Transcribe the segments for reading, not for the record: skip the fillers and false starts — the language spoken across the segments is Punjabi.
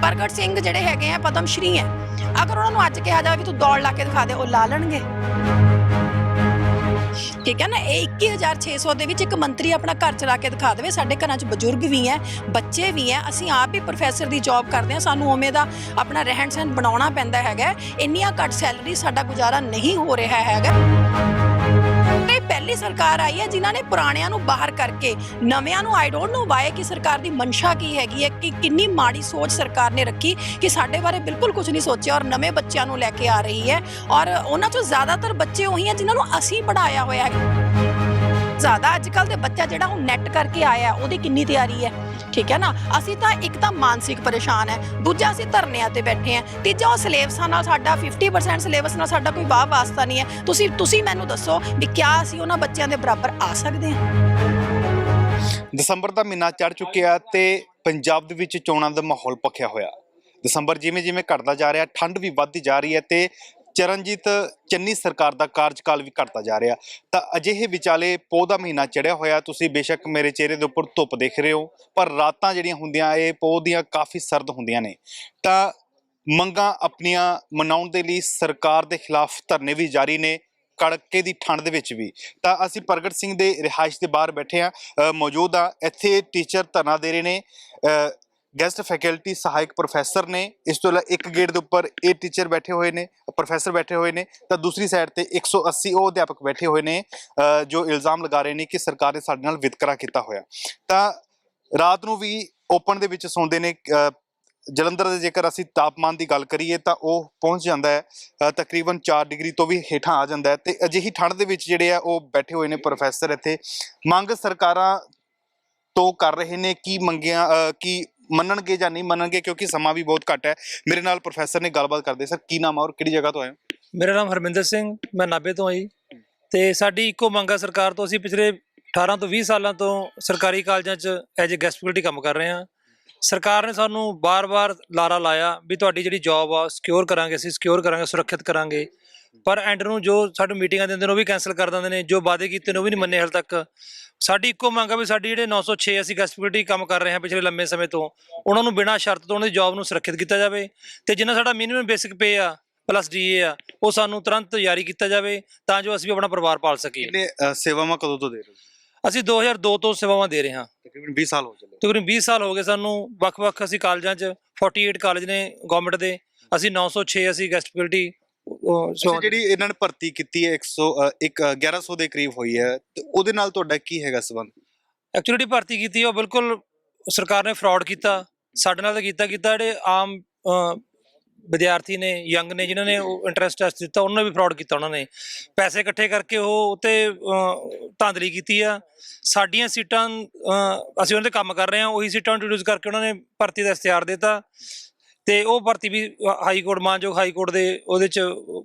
ਪ੍ਰਗਟ ਸਿੰਘ ਜਿਹੜੇ ਹੈਗੇ ਆ ਪਦਮ ਸ਼੍ਰੀ ਹੈ, ਅਗਰ ਉਹਨਾਂ ਨੂੰ ਅੱਜ ਕਿਹਾ ਜਾਵੇ ਵੀ ਤੂੰ ਦੌੜ ਲਾ ਕੇ ਦਿਖਾ ਦੇ, ਉਹ ਲਾ ਲੈਣਗੇ। ਠੀਕ ਹੈ ਨਾ। ਇਹ 21,600 ਦੇ ਵਿੱਚ ਇੱਕ ਮੰਤਰੀ ਆਪਣਾ ਘਰ ਚਲਾ ਕੇ ਦਿਖਾ ਦੇਵੇ। ਸਾਡੇ ਘਰਾਂ 'ਚ ਬਜ਼ੁਰਗ ਵੀ ਹੈ, ਬੱਚੇ ਵੀ ਹੈ, ਅਸੀਂ ਆਪ ਵੀ ਪ੍ਰੋਫੈਸਰ ਦੀ ਜੌਬ ਕਰਦੇ ਹਾਂ, ਸਾਨੂੰ ਉਵੇਂ ਦਾ ਆਪਣਾ ਰਹਿਣ ਸਹਿਣ ਬਣਾਉਣਾ ਪੈਂਦਾ ਹੈਗਾ। ਇੰਨੀਆਂ ਘੱਟ ਸੈਲਰੀ ਸਾਡਾ ਗੁਜ਼ਾਰਾ ਨਹੀਂ ਹੋ ਰਿਹਾ ਹੈਗਾ। ਇਹ ਪਹਿਲੀ ਸਰਕਾਰ ਆਈ ਹੈ ਜਿਨ੍ਹਾਂ ਨੇ ਪੁਰਾਣਿਆਂ ਨੂੰ ਬਾਹਰ ਕਰਕੇ ਨਵਿਆਂ ਨੂੰ ਆਈ ਡੋਂਟ ਨੋ ਵਾਈ ਕਿ ਸਰਕਾਰ ਦੀ ਮਨਸ਼ਾ ਕੀ ਹੈਗੀ ਹੈ, ਕਿ ਕਿੰਨੀ ਮਾੜੀ ਸੋਚ ਸਰਕਾਰ ਨੇ ਰੱਖੀ ਕਿ ਸਾਡੇ ਬਾਰੇ ਬਿਲਕੁਲ ਕੁਝ ਨਹੀਂ ਸੋਚਿਆ ਔਰ ਨਵੇਂ ਬੱਚਿਆਂ ਨੂੰ ਲੈ ਕੇ ਆ ਰਹੀ ਹੈ। ਔਰ ਉਹਨਾਂ 'ਚੋਂ ਜ਼ਿਆਦਾਤਰ ਬੱਚੇ ਉਹੀ ਹੈ ਜਿਨ੍ਹਾਂ ਨੂੰ ਅਸੀਂ ਪੜ੍ਹਾਇਆ ਹੋਇਆ ਹੈ। ਜ਼ਿਆਦਾ ਅੱਜ ਕੱਲ੍ਹ ਦੇ ਬੱਚਾ ਜਿਹੜਾ ਹੁਣ ਨੈਟ ਕਰਕੇ ਆਇਆ ਉਹਦੀ ਕਿੰਨੀ ਤਿਆਰੀ ਹੈ। ਠੀਕ ਹੈ ਨਾ। ਅਸੀਂ ਤਾਂ ਇੱਕ ਤਾਂ ਮਾਨਸਿਕ ਪਰੇਸ਼ਾਨ ਹੈ, ਦੂਜਾ ਅਸੀਂ ਧਰਨਿਆਂ ਤੇ ਬੈਠੇ ਹਾਂ, ਤੀਜਾ ਉਹ ਸਿਲੇਬਸਾਂ ਨਾਲ ਸਾਡਾ 50% ਸਿਲੇਬਸ ਨਾਲ ਸਾਡਾ ਕੋਈ ਵਾਹ ਵਾਸਤਾ ਨਹੀਂ ਹੈ। ਤੁਸੀਂ ਮੈਨੂੰ ਦੱਸੋ ਵੀ ਕਿਆ ਅਸੀਂ ਉਹਨਾਂ ਬੱਚਿਆਂ ਦੇ ਬਰਾਬਰ ਆ ਸਕਦੇ ਹਾਂ। ਦਸੰਬਰ ਦਾ ਮਹੀਨਾ ਚੜ੍ਹ ਚੁੱਕਿਆ ਤੇ ਪੰਜਾਬ ਦੇ ਵਿੱਚ ਚੋਣਾਂ ਦਾ ਮਾਹੌਲ ਪੱਕਿਆ ਹੋਇਆ। ਦਸੰਬਰ ਜਿਵੇਂ ਜਿਵੇਂ ਘਟਦਾ ਜਾ ਰਿਹਾ, ਠੰਡ ਵੀ ਵੱਧਦੀ ਜਾ ਰਹੀ ਹੈ ਤੇ ਚਰਨਜੀਤ ਚੰਨੀ ਸਰਕਾਰ ਦਾ ਕਾਰਜਕਾਲ ਵੀ ਘਟਦਾ ਜਾ ਰਿਹਾ। ਤਾਂ ਅਜਿਹੇ ਵਿਚਾਲੇ ਪੋਹ ਦਾ ਮਹੀਨਾ ਚੜ੍ਹਿਆ ਹੋਇਆ। ਤੁਸੀਂ ਬੇਸ਼ੱਕ ਮੇਰੇ ਚਿਹਰੇ ਦੇ ਉੱਪਰ ਧੁੱਪ ਦੇਖ ਰਹੇ ਹੋ, ਪਰ ਰਾਤਾਂ ਜਿਹੜੀਆਂ ਹੁੰਦੀਆਂ ਇਹ ਪੋਹ ਦੀਆਂ ਕਾਫੀ ਸਰਦ ਹੁੰਦੀਆਂ ਨੇ। ਤਾਂ ਮੰਗਾਂ ਆਪਣੀਆਂ ਮਨਾਉਣ ਦੇ ਲਈ ਸਰਕਾਰ ਦੇ ਖਿਲਾਫ ਧਰਨੇ ਵੀ ਜਾਰੀ ਨੇ, ਕੜਕੇ ਦੀ ਠੰਡ ਦੇ ਵਿੱਚ ਵੀ। ਤਾਂ ਅਸੀਂ ਪ੍ਰਗਟ ਸਿੰਘ ਦੇ ਰਿਹਾਇਸ਼ ਦੇ ਬਾਹਰ ਬੈਠੇ ਹਾਂ, ਮੌਜੂਦ ਹਾਂ। ਇੱਥੇ ਟੀਚਰ ਧਰਨਾ ਦੇ ਰਹੇ ਨੇ, ਗੈਸਟ ਫੈਕਲਟੀ ਸਹਾਇਕ ਪ੍ਰੋਫੈਸਰ ਨੇ। ਇਸ ਤੋਂ ਇਲਾਵਾ ਇੱਕ ਗੇਟ ਦੇ ਉੱਪਰ ਇਹ ਟੀਚਰ ਬੈਠੇ ਹੋਏ ਨੇ, ਪ੍ਰੋਫੈਸਰ ਬੈਠੇ ਹੋਏ ਨੇ, ਤਾਂ ਦੂਸਰੀ ਸਾਈਡ ਤੇ 180 ਉਹ ਅਧਿਆਪਕ ਬੈਠੇ ਹੋਏ ਨੇ ਜੋ ਇਲਜ਼ਾਮ ਲਗਾ ਰਹੇ ਨੇ ਕਿ ਸਰਕਾਰ ਨੇ ਸਾਡੇ ਨਾਲ ਵਿਤਕਰਾ ਕੀਤਾ ਹੋਇਆ। ਤਾਂ ਰਾਤ ਨੂੰ ਵੀ ਓਪਨ ਦੇ ਵਿੱਚ ਸੌਂਦੇ ਨੇ। ਜਲੰਧਰ ਦੇ ਜੇਕਰ ਅਸੀਂ ਤਾਪਮਾਨ ਦੀ ਗੱਲ ਕਰੀਏ ਤਾਂ ਉਹ ਪਹੁੰਚ ਜਾਂਦਾ ਹੈ ਤਕਰੀਬਨ 4 ਡਿਗਰੀ ਤੋਂ ਵੀ ਹੇਠਾਂ ਆ ਜਾਂਦਾ ਹੈ। ਤੇ ਅਜਿਹੀ ਠੰਡ ਦੇ ਵਿੱਚ ਜਿਹੜੇ ਆ ਉਹ ਬੈਠੇ ਹੋਏ ਨੇ ਪ੍ਰੋਫੈਸਰ ਇੱਥੇ। ਮੰਗ ਸਰਕਾਰਾਂ ਤੋਂ ਕਰ ਰਹੇ ਨੇ ਕੀ ਮੰਗਿਆ, ਕੀ ਮੰਨਣਗੇ ਜਾਂ ਨਹੀਂ ਮੰਨਣਗੇ, ਕਿਉਂਕਿ ਸਮਾਂ ਵੀ ਬਹੁਤ ਘੱਟ ਹੈ। ਮੇਰੇ ਨਾਲ ਪ੍ਰੋਫੈਸਰ ਨੇ ਗੱਲਬਾਤ ਕਰਦੇ। ਸਰ ਕੀ ਨਾਮ ਹੈ ਔਰ ਕਿਹੜੀ ਜਗ੍ਹਾ ਤੋਂ ਆਏ ਹੋ? ਮੇਰਾ ਨਾਮ ਹਰਮਿੰਦਰ ਸਿੰਘ, ਮੈਂ ਨਾਭੇ ਤੋਂ ਆਈ ਤੇ ਸਾਡੀ ਇੱਕੋ ਮੰਗ ਹੈ ਸਰਕਾਰ ਤੋਂ। ਅਸੀਂ ਪਿਛਲੇ 18 ਤੋਂ 20 ਸਾਲਾਂ ਤੋਂ ਸਰਕਾਰੀ ਕਾਲਜਾਂ 'ਚ ਐਜ ਏ ਗੈਸਟ ਫੈਕਲਟੀ ਕੰਮ ਕਰ ਰਹੇ ਹਾਂ। ਸਰਕਾਰ ਨੇ ਸਾਨੂੰ ਬਾਰ-ਬਾਰ ਲਾਰਾ ਲਾਇਆ ਵੀ ਤੁਹਾਡੀ ਜਿਹੜੀ ਜੌਬ ਆ ਸਿਕਿਉਰ ਕਰਾਂਗੇ, ਅਸੀਂ ਸਿਕਿਉਰ ਕਰਾਂਗੇ, ਸੁਰੱਖਿਅਤ ਕਰਾਂਗੇ, ਪਰ ਐਂਡ ਨੂੰ ਜੋ ਸਾਨੂੰ ਮੀਟਿੰਗਾਂ ਦਿੰਦੇ ਨੇ ਉਹ ਵੀ ਕੈਂਸਲ ਕਰ ਦਿੰਦੇ ਨੇ, ਜੋ ਵਾਅਦੇ ਕੀਤੇ ਨੇ ਉਹ ਵੀ ਨਹੀਂ ਮੰਨੇ ਹਾਲੇ ਤੱਕ। ਸਾਡੀ ਇੱਕੋ ਮੰਗ ਆ ਵੀ ਸਾਡੀ ਜਿਹੜੇ 906 ਅਸੀਂ ਗੈਸਟ ਫੈਕਲਟੀ ਕੰਮ ਕਰ ਰਹੇ ਹਾਂ ਪਿਛਲੇ ਲੰਮੇ ਸਮੇਂ ਤੋਂ, ਉਹਨਾਂ ਨੂੰ ਬਿਨਾਂ ਸ਼ਰਤ ਤੋਂ ਉਹਨਾਂ ਦੀ ਜੌਬ ਨੂੰ ਸੁਰੱਖਿਅਤ ਕੀਤਾ ਜਾਵੇ ਤੇ ਜਿੰਨਾ ਸਾਡਾ ਮਿਨੀਮਮ ਬੇਸਿਕ ਪੇ ਆ ਪਲੱਸ ਡੀਏ ਆ ਉਹ ਸਾਨੂੰ ਤੁਰੰਤ ਜਾਰੀ ਕੀਤਾ ਜਾਵੇ ਤਾਂ ਜੋ ਅਸੀਂ ਵੀ ਆਪਣਾ ਪਰਿਵਾਰ ਪਾਲ ਸਕੀਏ। ਸੇਵਾਵਾਂ ਕਦੋਂ ਤੋਂ ਦੇ ਰਹੇ ਹੋ? ਅਸੀਂ 2002 ਤੋਂ ਸੇਵਾਵਾਂ ਦੇ ਰਹੇ ਹਾਂ। ਤਕਰੀਬਨ 20 ਸਾਲ ਹੋ ਚੱਲੇ। ਤਕਰੀਬਨ 20 ਸਾਲ ਹੋ ਗਏ ਸਾਨੂੰ। ਵੱਖ-ਵੱਖ ਅਸੀਂ ਕਾਲਜਾਂ 'ਚ 48 ਕਾਲਜ ਨੇ ਗਵਰਨਮੈਂਟ ਦੇ, ਅਸੀਂ 906 ਅਸੀਂ ਗੈਸਟ ਫੈਕਲਟੀ। ਜਿਹੜੀ ਇਹਨਾਂ ਨੇ ਭਰਤੀ ਕੀਤੀ ਹੈ 1100 ਦੇ ਕਰੀਬ ਹੋਈ ਹੈ, ਤੇ ਉਹਦੇ ਨਾਲ ਤੁਹਾਡਾ ਕੀ ਹੈਗਾ ਸੰਬੰਧ? ਐਕਚੁਅਲੀ ਭਰਤੀ ਕੀਤੀ ਉਹ ਬਿਲਕੁਲ ਸਰਕਾਰ ਨੇ ਫਰਾਡ ਕੀਤਾ ਸਾਡੇ ਨਾਲ। ਤਾਂ ਕੀਤਾ ਜਿਹੜੇ ਆਮ ਵਿਦਿਆਰਥੀ ਨੇ, ਯੰਗ ਨੇ, ਜਿਨ੍ਹਾਂ ਨੇ ਉਹ ਇੰਟਰਸਟ ਟੈਸਟ ਦਿੱਤਾ, ਉਹਨਾਂ ਨੇ ਵੀ ਫਰਾਡ ਕੀਤਾ। ਉਹਨਾਂ ਨੇ ਪੈਸੇ ਇਕੱਠੇ ਕਰਕੇ ਉਹ ਉੱਤੇ ਧਾਂਦਲੀ ਕੀਤੀ ਆ। ਸਾਡੀਆਂ ਸੀਟਾਂ ਅਸੀਂ ਉਹਨਾਂ 'ਤੇ ਕੰਮ ਕਰ ਰਹੇ ਹਾਂ, ਉਹੀ ਸੀਟਾਂ ਇੰਟਰੋਡਿਊਸ ਕਰਕੇ ਉਹਨਾਂ ਨੇ ਭਰਤੀ ਦਾ ਇਸ਼ਤਿਹਾਰ ਦਿੱਤਾ ਤੇ ਉਹ ਭਰਤੀ ਵੀ ਹਾਈ ਕੋਰਟ, ਮਾਨਯੋਗ ਹਾਈ ਕੋਰਟ ਦੇ ਉਹਦੇ 'ਚ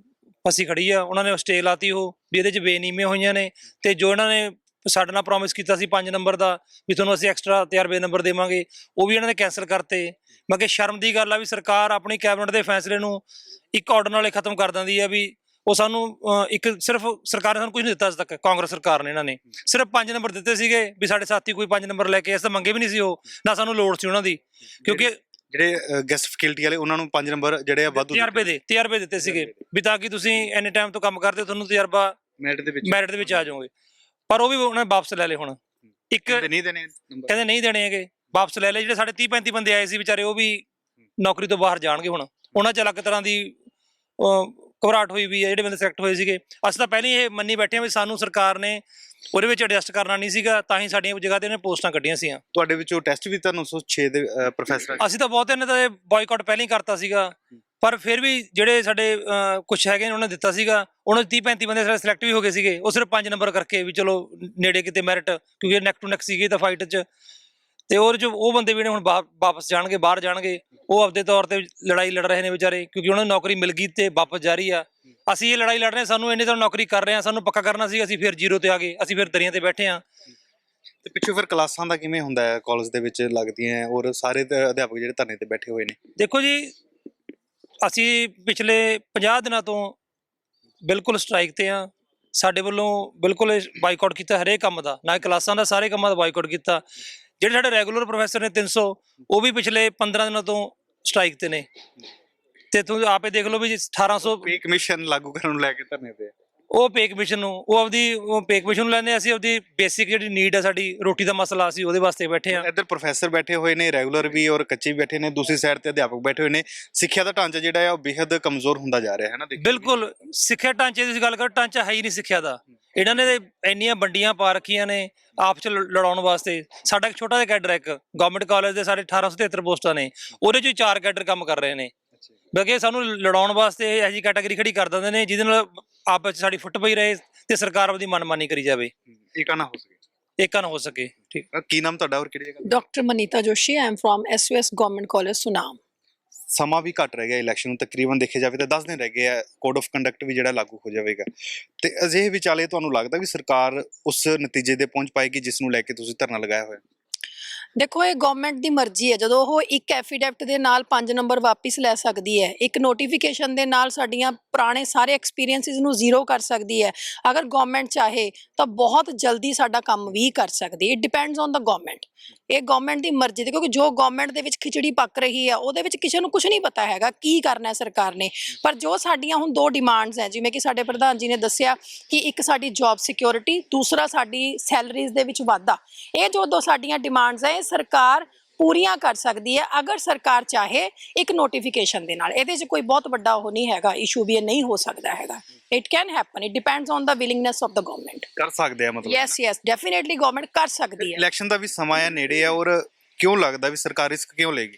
ਫਸੀ ਖੜੀ ਆ। ਉਹਨਾਂ ਨੇ ਸਟੇ ਲਾਤੀ ਉਹ ਵੀ ਇਹਦੇ 'ਚ ਬੇਨੀਮੀਆਂ ਹੋਈਆਂ ਨੇ ਤੇ ਜੋ ਇਹਨਾਂ ਨੇ ਸਾਡੇ ਨਾਲ ਪ੍ਰੋਮਿਸ ਕੀਤਾ ਸੀ 5 ਨੰਬਰ ਦਾ ਵੀ ਤੁਹਾਨੂੰ ਅਸੀਂ ਐਕਸਟਰਾ ਤਜਰਬੇ ਨੰਬਰ ਦੇਵਾਂਗੇ, ਉਹ ਵੀ ਇਹਨਾਂ ਨੇ ਕੈਂਸਲ ਕਰਤੇ। ਮੈਂ ਕਿਹਾ ਸ਼ਰਮ ਦੀ ਗੱਲ ਆ ਵੀ ਸਰਕਾਰ ਆਪਣੀ ਕੈਬਨਿਟ ਦੇ ਫੈਸਲੇ ਨੂੰ ਇੱਕ ਆਰਡਰ ਨਾਲੇ ਖਤਮ ਕਰ ਦਿੰਦੀ ਆ। ਵੀ ਉਹ ਸਾਨੂੰ ਇੱਕ ਸਿਰਫ ਸਰਕਾਰ ਨੇ ਸਾਨੂੰ ਕੁਝ ਨਹੀਂ ਦਿੱਤਾ ਅੱਜ ਤੱਕ। ਕਾਂਗਰਸ ਸਰਕਾਰ ਨੇ ਇਹਨਾਂ ਨੇ ਸਿਰਫ 5 ਨੰਬਰ ਦਿੱਤੇ ਸੀਗੇ ਵੀ ਸਾਡੇ ਸਾਥੀ ਕੋਈ 5 ਨੰਬਰ ਲੈ ਕੇ, ਅਸੀਂ ਤਾਂ ਮੰਗੇ ਵੀ ਨਹੀਂ ਸੀ ਉਹ, ਨਾ ਸਾਨੂੰ ਲੋੜ ਸੀ ਉਹਨਾਂ ਦੀ, ਕਿਉਂਕਿ ਜਿਹੜੇ ਗੈਸਟ ਫੈਕਲਟੀ ਵਾਲੇ ਉਹਨਾਂ ਨੂੰ 5 ਨੰਬਰ ਜਿਹੜੇ ਆ ਵਾਧੂ ਤਜਰਬੇ ਦਿੱਤੇ ਸੀਗੇ ਵੀ ਤਾਂ ਕਿ ਤੁਸੀਂ ਐਨੀ ਟਾਈਮ ਤੋਂ ਕੰਮ ਕਰਦੇ ਤੁਹਾਨੂੰ ਤਜਰਬਾ ਮੈਰਿਟ ਦੇ ਵਿੱਚ ਆ ਜਾਓਗੇ। ਪਰ ਉਹ ਵੀ ਉਹਨਾਂ ਨੇ ਵਾਪਸ ਲੈ ਲਏ। ਹੁਣ ਇੱਕ ਕਹਿੰਦੇ ਨਹੀਂ ਦੇਣੇ ਹੈਗੇ, ਵਾਪਸ ਲੈ ਲਏ। ਜਿਹੜੇ ਸਾਡੇ 30-35 ਬੰਦੇ ਆਏ ਸੀ ਵਿਚਾਰੇ, ਉਹ ਵੀ ਨੌਕਰੀ ਤੋਂ ਬਾਹਰ ਜਾਣਗੇ। ਹੁਣ ਉਹਨਾਂ 'ਚ ਅਲੱਗ ਤਰ੍ਹਾਂ ਦੀ ਘਬਰਾਹਟ ਹੋਈ ਵੀ ਹੈ ਜਿਹੜੇ ਬੰਦੇ ਸਿਲੈਕਟ ਹੋਏ ਸੀਗੇ। ਅਸੀਂ ਤਾਂ ਪਹਿਲਾਂ ਹੀ ਇਹ ਮੰਨੀ ਬੈਠੇ ਹਾਂ ਵੀ ਸਾਨੂੰ ਸਰਕਾਰ ਨੇ ਉਹਦੇ ਵਿੱਚ ਐਡਜਸਟ ਕਰਨਾ ਨਹੀਂ ਸੀਗਾ, ਤਾਂ ਹੀ ਸਾਡੀਆਂ ਜਗ੍ਹਾ ਤੇ ਇਹਨੇ ਪੋਸਟਾਂ ਕੱਢੀਆਂ ਸੀਆਂ। ਤੁਹਾਡੇ ਵਿੱਚੋਂ ਟੈਸਟ ਵੀ ਤਾਂ 906 ਦੇ ਪ੍ਰੋਫੈਸਰ? ਅਸੀਂ ਤਾਂ ਬਹੁਤ ਇਹਨਾਂ ਦਾ ਬਾਈਕਾਟ ਪਹਿਲਾਂ ਹੀ ਕਰਤਾ ਸੀਗਾ, ਪਰ ਫਿਰ ਵੀ ਜਿਹੜੇ ਸਾਡੇ ਕੁਛ ਹੈਗੇ ਨੇ ਉਹਨਾਂ ਨੇ ਦਿੱਤਾ ਸੀਗਾ। ਉਹਨਾਂ 30-35 ਬੰਦੇ ਸਾਡੇ ਸਿਲੈਕਟ ਵੀ ਹੋ ਗਏ ਸੀਗੇ, ਉਹ ਸਿਰਫ 5 ਨੰਬਰ ਕਰਕੇ ਵੀ ਚਲੋ ਨੇੜੇ ਕਿਤੇ ਮੈਰਿਟ, ਕਿਉਂਕਿ ਨੈਕ ਟੂ ਨੈਕ ਸੀਗੀ ਤਾਂ ਫਾਈਟ 'ਚ। ਤੇ ਉਹ ਬੰਦੇ ਵੀ ਨੇ ਹੁਣ ਵਾਪਸ ਜਾਣਗੇ, ਬਾਹਰ ਜਾਣਗੇ। ਉਹ ਆਪਦੇ ਤੌਰ ਤੇ ਲੜਾਈ ਲੜ ਰਹੇ ਨੇ ਵਿਚਾਰੇ, ਕਿਉਂਕਿ ਉਹਨਾਂ ਨੂੰ ਨੌਕਰੀ ਮਿਲ ਗਈ ਤੇ ਵਾਪਸ ਜਾ ਰਹੀ ਆ। ਅਸੀਂ ਇਹ ਲੜਾਈ ਲੜ ਰਹੇ ਹਾਂ, ਸਾਨੂੰ ਇੰਨੇ ਤਰ੍ਹਾਂ ਨੌਕਰੀ ਕਰ ਰਹੇ ਹਾਂ, ਸਾਨੂੰ ਪੱਕਾ ਕਰਨਾ ਸੀ, ਅਸੀਂ ਫਿਰ 0 ਤੇ ਆ ਗਏ, ਅਸੀਂ ਫਿਰ ਦਰੀਆਂ ਤੇ ਬੈਠੇ ਹਾਂ। ਤੇ ਪਿੱਛੋਂ ਫਿਰ ਕਲਾਸਾਂ ਦਾ ਕਿਵੇਂ ਹੁੰਦਾ ਹੈ? ਕਾਲਜ ਦੇ ਵਿੱਚ ਲੱਗਦੀਆਂ ਔਰ ਸਾਰੇ ਅਧਿਆਪਕ ਜਿਹੜੇ ਧਰਨੇ ਤੇ ਬੈਠੇ ਹੋਏ ਨੇ? ਦੇਖੋ ਜੀ, ਅਸੀਂ ਪਿਛਲੇ 50 ਦਿਨਾਂ ਤੋਂ ਬਿਲਕੁਲ ਸਟ੍ਰਾਈਕ ਤੇ ਹਾਂ। ਸਾਡੇ ਵੱਲੋਂ ਬਿਲਕੁਲ ਬਾਈਕਾਟ ਕੀਤਾ ਹਰੇਕ ਕੰਮ ਦਾ, ਨਾ ਕਲਾਸਾਂ ਦਾ, ਸਾਰੇ ਕੰਮਾਂ ਦਾ ਬਾਈਕਾਟ ਕੀਤਾ। ਜਿਹੜੇ ਸਾਡੇ ਰੈਗੂਲਰ ਪ੍ਰੋਫੈਸਰ ਨੇ 300, ਉਹ ਵੀ ਪਿਛਲੇ 15 ਦਿਨਾਂ ਤੋਂ ਸਟ੍ਰਾਈਕ ਤੇ ਨੇ ਤੇ ਤੁਸੀਂ ਆਪੇ ਦੇਖ ਲਓ ਵੀ 1800 ਪੇ ਕਮਿਸ਼ਨ ਲਾਗੂ ਕਰਨ ਨੂੰ ਲੈ ਕੇ ਧਰਨੇ ਤੇ ਉਹ ਪੇ ਕਮਿਸ਼ਨ ਨੂੰ ਉਹ ਪੇ ਕਮਿਸ਼ਨ ਨੂੰ ਲੈਂਦੇ ਅਸੀਂ ਆਪਦੀ ਬੇਸਿਕ ਜਿਹੜੀ ਨੀਡ ਹੈ ਸਾਡੀ ਰੋਟੀ ਦਾ ਮਸਲਾ ਅਸੀਂ ਉਹਦੇ ਵਾਸਤੇ ਬੈਠੇ ਆ। ਇੱਧਰ ਪ੍ਰੋਫੈਸਰ ਬੈਠੇ ਹੋਏ ਨੇ ਰੈਗੂਲਰ ਵੀ ਔਰ ਕੱਚੇ ਵੀ ਬੈਠੇ ਨੇ, ਦੂਸਰੀ ਸਾਈਡ ਤੇ ਅਧਿਆਪਕ ਬੈਠੇ ਹੋਏ ਨੇ। ਸਿੱਖਿਆ ਦਾ ਢਾਂਚਾ ਜਿਹੜਾ ਹੈ ਉਹ ਬੇਹੱਦ ਕਮਜ਼ੋਰ ਹੁੰਦਾ ਜਾ ਰਿਹਾ ਹੈ ਨਾ। ਬਿਲਕੁਲ ਸਿੱਖਿਆ ਢਾਂਚੇ ਦੀ ਗੱਲ ਕਰੋ, ਢਾਂਚਾ ਹੈ ਹੀ ਨਹੀਂ ਸਿੱਖਿਆ ਦਾ। ਇਹਨਾਂ ਨੇ ਇੰਨੀਆਂ ਵੰਡੀਆਂ ਪਾ ਰੱਖੀਆਂ ਨੇ ਆਪਸ ਚ ਲੜਾਉਣ ਵਾਸਤੇ। ਸਾਡਾ ਇੱਕ ਛੋਟਾ ਜਿਹਾ ਕੈਡਰ ਹੈ, ਇੱਕ ਗਵਰਨਮੈਂਟ ਕਾਲਜ ਦੇ ਸਾਡੇ 1873 ਪੋਸਟਾਂ ਨੇ, ਉਹਦੇ ਚੋਂ 4 ਕੈਡਰ ਕੰਮ ਕਰ ਰਹੇ ਨੇ। ਬਲਕਿ ਸਾਨੂੰ ਲੜਾਉਣ ਵਾਸਤੇ ਇਹੋ ਜਿਹੀ ਕੈਟਾਗਰੀ ਖੜੀ ਕਰ ਦਿੰਦੇ ਨੇ ਜਿਹਦੇ ਨਾਲ ਆਪਸ ਚ ਸਾਡੀ ਫੁੱਟ ਪਈ ਰਹੇ ਤੇ ਸਰਕਾਰ ਆਪਦੀ ਮਨਮਾਨੀ ਕਰੀ ਜਾਵੇ। ਏਕਾ ਨਾ ਹੋ ਸਕੇ, ਏਕਾ ਨਾ ਹੋ ਸਕੇ। ਠੀਕ। ਕੀ ਨਾਮ ਤੁਹਾਡਾ ਔਰ ਕਿਹੜੀ ਜਗ੍ਹਾ? Doctor Manita Joshi, I am from SUS government college Sunam. ਸਮਾਂ ਵੀ ਘੱਟ ਰਹਿ ਗਿਆ ਇਲੈਕਸ਼ਨ ਨੂੰ, ਤਕਰੀਬਨ ਦੇਖਿਆ ਜਾਵੇ ਤਾਂ 10 ਦਿਨ ਰਹਿ ਗਏ ਆ। ਕੋਡ ਆਫ ਕੰਡਕਟ ਵੀ ਜਿਹੜਾ ਲਾਗੂ ਹੋ ਜਾਵੇਗਾ ਤੇ ਅਜਿਹੇ ਵਿਚਾਲੇ ਤੁਹਾਨੂੰ ਲੱਗਦਾ ਵੀ ਸਰਕਾਰ ਉਸ ਨਤੀਜੇ ਤੇ ਪਹੁੰਚ ਪਾਏਗੀ ਜਿਸ ਨੂੰ ਲੈ ਕੇ ਤੁਸੀਂ ਧਰਨਾ ਲਗਾਇਆ ਹੋਇਆ? ਦੇਖੋ, ਇਹ ਗਵਰਨਮੈਂਟ ਦੀ ਮਰਜ਼ੀ ਹੈ। ਜਦੋਂ ਉਹ ਇੱਕ ਐਫੀਡੈਵਿਟ ਦੇ ਨਾਲ 5 ਨੰਬਰ ਵਾਪਿਸ ਲੈ ਸਕਦੀ ਹੈ, ਇੱਕ ਨੋਟੀਫਿਕੇਸ਼ਨ ਦੇ ਨਾਲ ਸਾਡੀਆਂ ਪੁਰਾਣੇ ਸਾਰੇ ਐਕਸਪੀਰੀਐਂਸਿਸ ਨੂੰ ਜ਼ੀਰੋ ਕਰ ਸਕਦੀ ਹੈ। ਅਗਰ ਗਵਰਨਮੈਂਟ ਚਾਹੇ ਤਾਂ ਬਹੁਤ ਜਲਦੀ ਸਾਡਾ ਕੰਮ ਵੀ ਕਰ ਸਕਦੀ ਹੈ। It depends on the government. ਇਹ ਗਵਰਨਮੈਂਟ ਦੀ ਮਰਜ਼ੀ ਤੇ, ਕਿਉਂਕਿ ਜੋ ਗਵਰਨਮੈਂਟ ਦੇ ਵਿੱਚ ਖਿਚੜੀ ਪੱਕ ਰਹੀ ਹੈ ਉਹਦੇ ਵਿੱਚ ਕਿਸੇ ਨੂੰ ਕੁਝ ਨਹੀਂ ਪਤਾ ਹੈਗਾ ਕੀ ਕਰਨਾ ਹੈ ਸਰਕਾਰ ਨੇ। ਪਰ ਜੋ ਸਾਡੀਆਂ ਹੁਣ 2 ਡਿਮਾਂਡਸ ਹੈ, ਜਿਵੇਂ ਕਿ ਸਾਡੇ ਪ੍ਰਧਾਨ ਜੀ ਨੇ ਦੱਸਿਆ ਕਿ ਇੱਕ ਸਾਡੀ ਜੌਬ ਸਿਕਿਉਰਿਟੀ, ਦੂਸਰਾ ਸਾਡੀ ਸੈਲਰੀਜ਼ ਦੇ ਵਿੱਚ ਵਾਧਾ। ਇਹ ਜੋ 2 ਸਾਡੀਆਂ ਡਿਮਾਂਡਸ ਹੈ, ਇਹ ਸਰਕਾਰ ਪੂਰੀਆਂ ਕਰ ਸਕਦੀ ਹੈ ਅਗਰ ਸਰਕਾਰ ਚਾਹੇ ਇੱਕ ਨੋਟੀਫਿਕੇਸ਼ਨ ਦੇ ਨਾਲ। ਇਹਦੇ 'ਚ ਕੋਈ ਬਹੁਤ ਵੱਡਾ ਉਹ ਨਹੀਂ ਹੈਗਾ ਇਸ਼ੂ ਵੀ, ਇਹ ਨਹੀਂ ਹੋ ਸਕਦਾ ਹੈਗਾ। It can happen, it depends on the willingness of the government. ਕਰ ਸਕਦੇ ਆ ਮਤਲਬ? ਯੈਸ ਡੈਫੀਨੇਟਲੀ ਗਵਰਨਮੈਂਟ ਕਰ ਸਕਦੀ ਹੈ। ਇਲੈਕਸ਼ਨ ਦਾ ਵੀ ਸਮਾਂ ਆ ਨੇੜੇ ਆ, ਔਰ ਕਿਉਂ ਲੱਗਦਾ ਵੀ ਸਰਕਾਰ ਰਿਸਕ ਕਿਉਂ ਲਏਗੀ?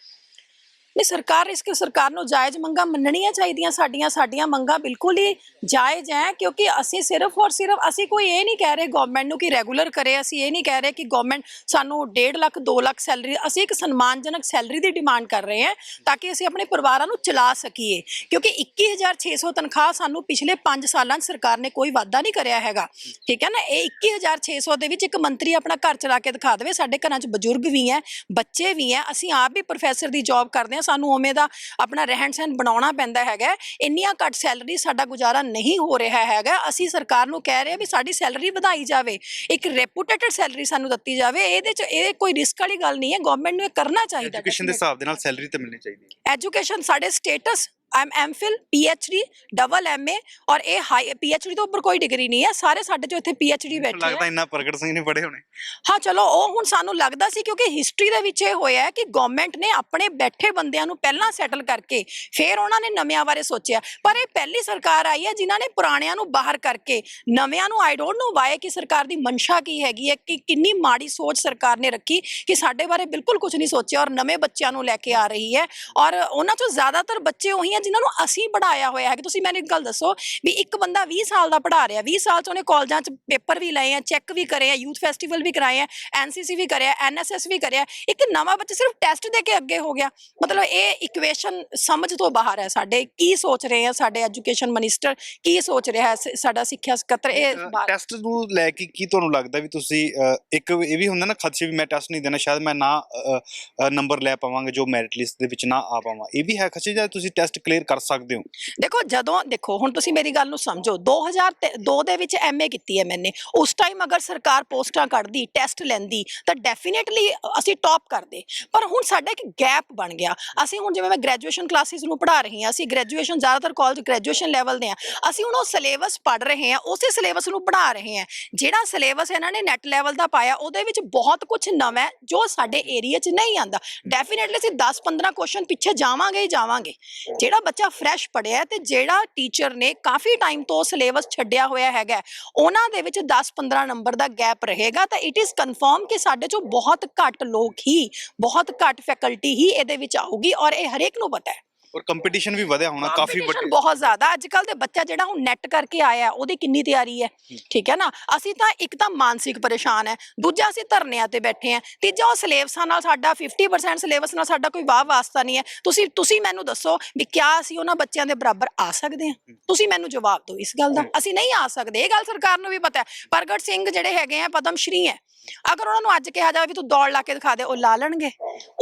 ਨਹੀਂ, ਸਰਕਾਰ ਨੂੰ ਜਾਇਜ਼ ਮੰਗਾਂ ਮੰਨਣੀਆਂ ਚਾਹੀਦੀਆਂ। ਸਾਡੀਆਂ ਮੰਗਾਂ ਬਿਲਕੁਲ ਹੀ ਜਾਇਜ਼ ਹੈ, ਕਿਉਂਕਿ ਅਸੀਂ ਸਿਰਫ ਔਰ ਸਿਰਫ ਅਸੀਂ ਕੋਈ ਇਹ ਨਹੀਂ ਕਹਿ ਰਹੇ ਗਵਰਨਮੈਂਟ ਨੂੰ ਕਿ ਰੈਗੂਲਰ ਕਰੇ। ਅਸੀਂ ਇਹ ਨਹੀਂ ਕਹਿ ਰਹੇ ਕਿ ਗਵਰਨਮੈਂਟ ਸਾਨੂੰ 1.5 ਲੱਖ 2 ਲੱਖ ਸੈਲਰੀ, ਅਸੀਂ ਇੱਕ ਸਨਮਾਨਜਨਕ ਸੈਲਰੀ ਦੀ ਡਿਮਾਂਡ ਕਰ ਰਹੇ ਹਾਂ ਤਾਂ ਕਿ ਅਸੀਂ ਆਪਣੇ ਪਰਿਵਾਰਾਂ ਨੂੰ ਚਲਾ ਸਕੀਏ। ਕਿਉਂਕਿ 21,600 ਤਨਖਾਹ ਸਾਨੂੰ ਪਿਛਲੇ 5 ਸਾਲਾਂ 'ਚ ਸਰਕਾਰ ਨੇ ਕੋਈ ਵਾਧਾ ਨਹੀਂ ਕਰਿਆ ਹੈਗਾ, ਠੀਕ ਹੈ ਨਾ। ਇਹ 21,600 ਦੇ ਵਿੱਚ ਇੱਕ ਮੰਤਰੀ ਆਪਣਾ ਘਰ ਚਲਾ ਕੇ ਦਿਖਾ ਦੇਵੇ। ਸਾਡੇ ਘਰਾਂ 'ਚ ਬਜ਼ੁਰਗ ਵੀ ਹੈ, ਬੱਚੇ ਵੀ ਹੈ, ਅਸੀਂ ਆਪ ਵੀ ਪ੍ਰੋਫੈਸਰ ਦੀ ਜੌਬ ਕਰਦੇ ਹਾਂ, ਸਾਨੂੰ ਉਵੇਂ ਦਾ ਆਪਣਾ ਰਹਿਣ ਸਹਿਣ ਬਣਾਉਣਾ ਪੈਂਦਾ ਹੈਗਾ। ਇੰਨੀਆਂ ਘੱਟ ਸੈਲਰੀ ਸਾਡਾ ਗੁਜ਼ਾਰਾ ਨਹੀਂ ਹੋ ਰਿਹਾ ਹੈਗਾ। ਅਸੀਂ ਸਰਕਾਰ ਨੂੰ ਕਹਿ ਰਹੇ ਹਾਂ ਵੀ ਸਾਡੀ ਸੈਲਰੀ ਵਧਾਈ ਜਾਵੇ, ਇੱਕ ਰੈਪੂਟੇਟਡ ਸੈਲਰੀ ਸਾਨੂੰ ਦਿੱਤੀ ਜਾਵੇ। ਇਹਦੇ 'ਚ ਇਹ ਕੋਈ ਰਿਸਕ ਵਾਲੀ ਗੱਲ ਨਹੀਂ ਹੈ, ਗਵਰਨਮੈਂਟ ਨੂੰ ਇਹ ਕਰਨਾ ਚਾਹੀਦਾ। ਐਜੂਕੇਸ਼ਨ ਦੇ ਹਿਸਾਬ ਦੇ ਨਾਲ ਸੈਲਰੀ ਤਾਂ ਮਿਲਣੀ ਚਾਹੀਦੀ ਹੈ। ਐਜੂਕੇਸ਼ਨ ਸਾਡੇ ਸਟੇਟਸ MPhil PhD MA ਔਰ ਇਹ ਹਾਈ PhD ਤੋਂ ਉੱਪਰ ਕੋਈ ਡਿਗਰੀ ਨਹੀਂ ਹੈ। ਸਾਰੇ ਸਾਡੇ ਜੋ ਇੱਥੇ PhD ਬੈਠੇ ਲੱਗਦਾ ਇੰਨਾ ਪ੍ਰਗਟ ਸਿੰਘ ਨੇ ਪੜ੍ਹੇ ਹੋਣੇ। ਹਾਂ ਚਲੋ, ਉਹ ਹੁਣ ਸਾਨੂੰ ਲੱਗਦਾ ਸੀ ਕਿਉਂਕਿ ਹਿਸਟਰੀ ਦੇ ਵਿੱਚ ਇਹ ਹੋਇਆ ਹੈ ਕਿ ਗਵਰਨਮੈਂਟ ਨੇ ਆਪਣੇ ਬੈਠੇ ਬੰਦਿਆਂ ਨੂੰ ਪਹਿਲਾਂ ਸੈਟਲ ਕਰਕੇ ਫਿਰ ਉਹਨਾਂ ਨੇ ਨਵਿਆਂ ਬਾਰੇ ਸੋਚਿਆ। ਪਰ ਇਹ ਪਹਿਲੀ ਸਰਕਾਰ ਆਈ ਹੈ ਜਿਨ੍ਹਾਂ ਨੇ ਪੁਰਾਣਿਆਂ ਨੂੰ ਬਾਹਰ ਕਰਕੇ ਨਵਿਆਂ ਨੂੰ, ਆਈ ਡੋਂਟ ਨੋ ਵਾਈ, ਕਿ ਸਰਕਾਰ ਦੀ ਮਨਸ਼ਾ ਕੀ ਹੈਗੀ ਹੈ, ਕਿ ਕਿੰਨੀ ਮਾੜੀ ਸੋਚ ਸਰਕਾਰ ਨੇ ਰੱਖੀ ਕਿ ਸਾਡੇ ਬਾਰੇ ਬਿਲਕੁਲ ਕੁਝ ਨਹੀਂ ਸੋਚਿਆ ਔਰ ਨਵੇਂ ਬੱਚਿਆਂ ਨੂੰ ਲੈ ਕੇ ਆ ਰਹੀ ਹੈ। ਔਰ ਉਹਨਾਂ ਚੋਂ ਜ਼ਿਆਦਾਤਰ ਬੱਚੇ ਉਹੀ ਆ ਜਿਨ੍ਹਾਂ ਨੂੰ ਅਸੀਂ ਪੜ੍ਹਾਇਆ ਹੋਇਆ ਹੈ। ਕਿ ਤੁਸੀਂ ਮੈਨੂੰ ਇੱਕ ਗੱਲ ਦੱਸੋ ਵੀ ਇੱਕ ਬੰਦਾ 20 ਸਾਲ ਦਾ ਪੜ੍ਹਾ ਰਿਹਾ, 20 ਸਾਲ 'ਚ ਉਹਨੇ ਕਾਲਜਾਂ 'ਚ ਪੇਪਰ ਵੀ ਲਏ ਆ, ਚੈੱਕ ਵੀ ਕਰੇ ਆ, ਯੂਥ ਫੈਸਟੀਵਲ ਵੀ ਕਰਾਏ ਆ, NCC ਵੀ ਕਰਿਆ, NSS ਵੀ ਕਰਿਆ। ਇੱਕ ਨਵਾਂ ਬੱਚਾ ਸਿਰਫ ਟੈਸਟ ਦੇ ਕੇ ਅੱਗੇ ਹੋ ਗਿਆ। ਮਤਲਬ ਇਹ ਇਕੁਏਸ਼ਨ ਸਮਝ ਤੋਂ ਬਾਹਰ ਹੈ। ਸਾਡੇ ਕੀ ਸੋਚ ਰਹੇ ਆ, ਸਾਡੇ ਐਜੂਕੇਸ਼ਨ ਮਿਨਿਸਟਰ ਕੀ ਸੋਚ ਰਿਹਾ ਹੈ, ਸਾਡਾ ਸਿੱਖਿਆ ਸਕੱਤਰ, ਇਹ ਟੈਸਟ ਨੂੰ ਲੈ ਕੇ ਕੀ ਤੁਹਾਨੂੰ ਲੱਗਦਾ ਵੀ ਤੁਸੀਂ ਇੱਕ ਇਹ ਵੀ ਹੁੰਦਾ ਨਾ ਖਦਸ਼ੇ ਵੀ ਮੈਂ ਟੈਸਟ ਨਹੀਂ ਦੇਣਾ, ਸ਼ਾਇਦ ਮੈਂ ਨਾ ਨੰਬਰ ਲੈ ਪਾਵਾਂਗਾ ਜੋ ਮੈਰਿਟ ਲਿਸਟ ਦੇ ਵਿੱਚ ਨਾ ਆ ਪਾਵਾਂ, ਇਹ ਵੀ ਹੈ ਖਦਸ਼ੇ ਜਾਂ ਤੁਸੀਂ ਟੈਸਟ ਕਲੀਅਰ ਕਰ ਸਕਦੇ ਹੋ? ਦੇਖੋ ਹੁਣ ਤੁਸੀਂ ਮੇਰੀ ਗੱਲ ਨੂੰ ਸਮਝੋ। 2002 ਦੇ ਵਿੱਚ MA ਕੀਤੀ ਹੈ ਮੈਨੇ। ਉਸ ਟਾਈਮ ਅਗਰ ਸਰਕਾਰ ਪੋਸਟਾਂ ਕੱਢਦੀ, ਟੈਸਟ ਲੈਂਦੀ ਤਾਂ ਡੈਫੀਨੇਟਲੀ ਅਸੀਂ ਟੌਪ ਕਰਦੇ। ਪਰ ਹੁਣ ਸਾਡਾ ਇੱਕ ਗੈਪ ਬਣ ਗਿਆ। ਅਸੀਂ ਹੁਣ ਜਿਵੇਂ ਮੈਂ ਗ੍ਰੈਜੂਏਸ਼ਨ ਕਲਾਸਿਸ ਨੂੰ ਪੜ੍ਹਾ ਰਹੀ ਹਾਂ, ਅਸੀਂ ਗ੍ਰੈਜੂਏਸ਼ਨ ਜ਼ਿਆਦਾਤਰ ਕਾਲਜ ਗ੍ਰੈਜੂਏਸ਼ਨ ਲੈਵਲ ਦੇ ਹਾਂ, ਅਸੀਂ ਹੁਣ ਉਹ ਸਿਲੇਬਸ ਪੜ੍ਹ ਰਹੇ ਹਾਂ, ਉਸੇ ਸਿਲੇਬਸ ਨੂੰ ਪੜ੍ਹਾ ਰਹੇ ਹਾਂ। ਜਿਹੜਾ ਸਿਲੇਬਸ ਇਹਨਾਂ ਨੇ ਨੈਟ ਲੈਵਲ ਦਾ ਪਾਇਆ ਉਹਦੇ ਵਿੱਚ ਬਹੁਤ ਕੁਝ ਨਵਾਂ ਹੈ ਜੋ ਸਾਡੇ ਏਰੀਆ 'ਚ ਨਹੀਂ ਆਉਂਦਾ। ਡੈਫੀਨੇਟਲੀ ਅਸੀਂ 10-15 ਕੁਐਸਚਨ ਪਿੱਛੇ ਜਾਵਾਂਗੇ ਹੀ ਜਾਵਾਂਗੇ। ਜਿਹੜਾ ਬੱਚਾ ਫਰੈਸ਼ ਪੜ੍ਹਿਆ ਤੇ ਜਿਹੜਾ ਟੀਚਰ ਨੇ ਕਾਫੀ ਟਾਈਮ ਤੋਂ ਸਿਲੇਬਸ ਛੱਡਿਆ ਹੋਇਆ ਹੈਗਾ, ਉਹਨਾਂ ਦੇ ਵਿੱਚ 10-15 ਨੰਬਰ ਦਾ ਗੈਪ ਰਹੇਗਾ ਤਾਂ ਇਟ ਇਜ਼ ਕਨਫਰਮ ਕਿ ਸਾਡੇ ਚੋਂ ਬਹੁਤ ਘੱਟ ਲੋਕ ਹੀ, ਬਹੁਤ ਘੱਟ ਫੈਕਲਟੀ ਹੀ ਇਹਦੇ ਵਿੱਚ ਆਊਗੀ। ਔਰ ਇਹ ਹਰੇਕ ਨੂੰ ਪਤਾ ਹੈ। ਔਰ ਕੰਪੀਟੀਸ਼ਨ ਵੀ ਵਧਿਆ ਹੋਣਾ ਕਾਫੀ ਵੱਡਾ, ਬਹੁਤ ਜ਼ਿਆਦਾ। ਅੱਜ ਕੱਲ ਦੇ ਬੱਚਾ ਜਿਹੜਾ ਹੁਣ ਨੈਟ ਕਰਕੇ ਆਇਆ ਉਹਦੀ ਕਿੰਨੀ ਤਿਆਰੀ ਹੈ, ਠੀਕ ਹੈ ਨਾ। ਅਸੀਂ ਤਾਂ ਇੱਕ ਤਾਂ ਮਾਨਸਿਕ ਪਰੇਸ਼ਾਨ ਹੈ, ਦੂਜਾ ਅਸੀਂ ਧਰਨਿਆਂ ਤੇ ਬੈਠੇ ਹਾਂ, ਤੀਜਾ ਉਹ ਸਿਲੇਬਸਾਂ ਨਾਲ ਸਾਡਾ 50% ਸਿਲੇਬਸ ਨਾਲ ਸਾਡਾ ਕੋਈ ਵਾਹ ਵਾਸਤਾ ਨਹੀਂ ਹੈ। ਤੁਸੀਂ ਮੈਨੂੰ ਦੱਸੋ ਵੀ ਕਿਆ ਅਸੀਂ ਉਹਨਾਂ ਬੱਚਿਆਂ ਦੇ ਬਰਾਬਰ ਆ ਸਕਦੇ ਹਾਂ? ਤੁਸੀਂ ਮੈਨੂੰ ਜਵਾਬ ਦਿਓ ਇਸ ਗੱਲ ਦਾ। ਅਸੀਂ ਨਹੀਂ ਆ ਸਕਦੇ, ਇਹ ਗੱਲ ਸਰਕਾਰ ਨੂੰ ਵੀ ਪਤਾ ਹੈ। ਪ੍ਰਗਟ ਸਿੰਘ ਜਿਹੜੇ ਹੈਗੇ ਆ ਪਦਮ ਸ਼੍ਰੀ ਹੈ, ਅਗਰ ਉਹਨਾਂ ਨੂੰ ਅੱਜ ਕਿਹਾ ਜਾਵੇ ਵੀ ਤੂੰ ਦੌੜ ਲਾ ਕੇ ਦਿਖਾ ਦੇ, ਉਹ ਲਾ ਲੈਣਗੇ।